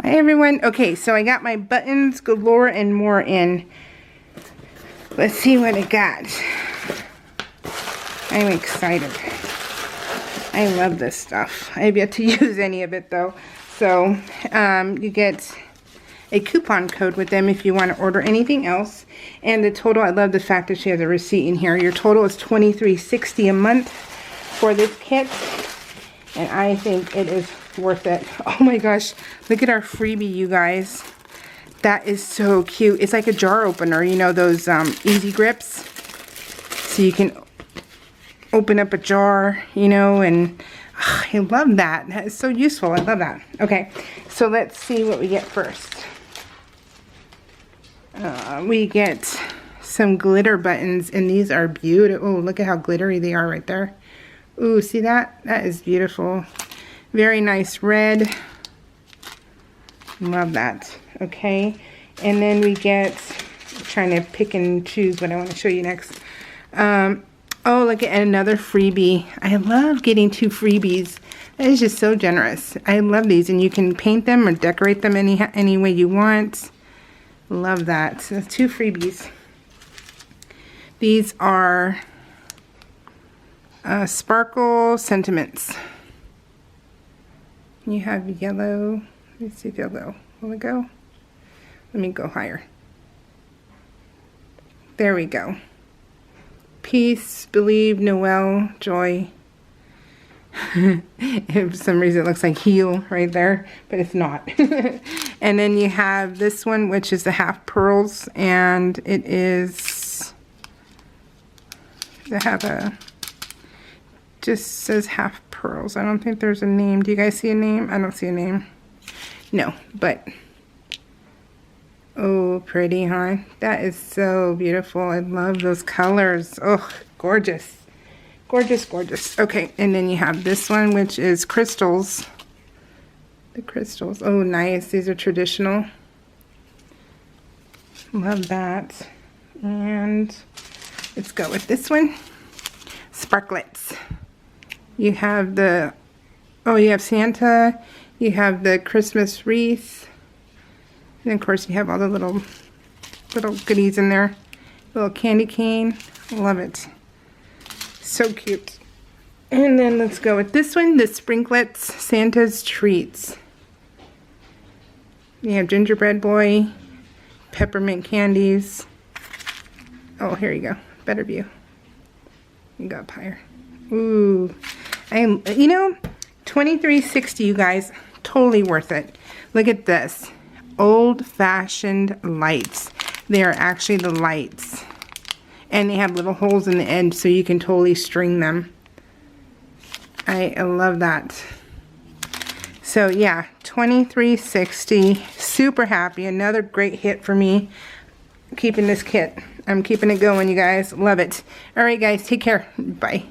Hi everyone. Okay, so I got my buttons galore and more in. Let's see what I got. I'm excited. I love this stuff. I have yet to use any of it though. So you get a coupon code with them if you want to order anything else. And the total, I love the fact that she has a receipt in here. Your total is $23.60 a month for this kit. And I think it is worth it. Oh my gosh, look at our freebie, you guys. That is so cute. It's like a jar opener, you know, those easy grips. So you can open up a jar, you know, and I love that. That is so useful. I love that. Okay, so let's see what we get first. We get some glitter buttons, and these are beautiful. Oh, look at how glittery they are right there. Ooh, see that? That is beautiful. Very nice red. Love that. Okay, and then we get, I'm trying to pick and choose what I want to show you next. Oh, look at another freebie. I love getting 2 freebies. That is just so generous. I love these, and you can paint them or decorate them any way you want. Love that. So 2 freebies. These are sparkle sentiments. You have yellow. Let me see if yellow. Will it go? Let me go higher. There we go. Peace, believe, Noel, joy. For some reason it looks like heal right there, but it's not. And then you have this one, which is the half pearls, and it is, they have a, just says half pearls. I don't think there's a name. Do you guys see a name? I don't see a name. No, but oh, pretty, huh? That is so beautiful. I love those colors. Oh, gorgeous. Gorgeous, gorgeous. Okay, and then you have this one, which is crystals. The crystals. Oh, nice. These are traditional. Love that. And let's go with this one. Sparklets. You have the, oh, you have Santa. You have the Christmas wreath. And of course you have all the little goodies in there. Little candy cane. Love it. So cute. And then let's go with this one, the Sprinklets Santa's Treats. You have gingerbread boy, peppermint candies. Oh, here you go. Better view. You go up higher. Ooh. You know, $23.60, you guys. Totally worth it. Look at this. Old-fashioned lights. They are actually the lights. And they have little holes in the end so you can totally string them. I love that. So yeah, $23.60. Super happy. Another great hit for me. Keeping this kit. I'm keeping it going, you guys. Love it. Alright guys, take care. Bye.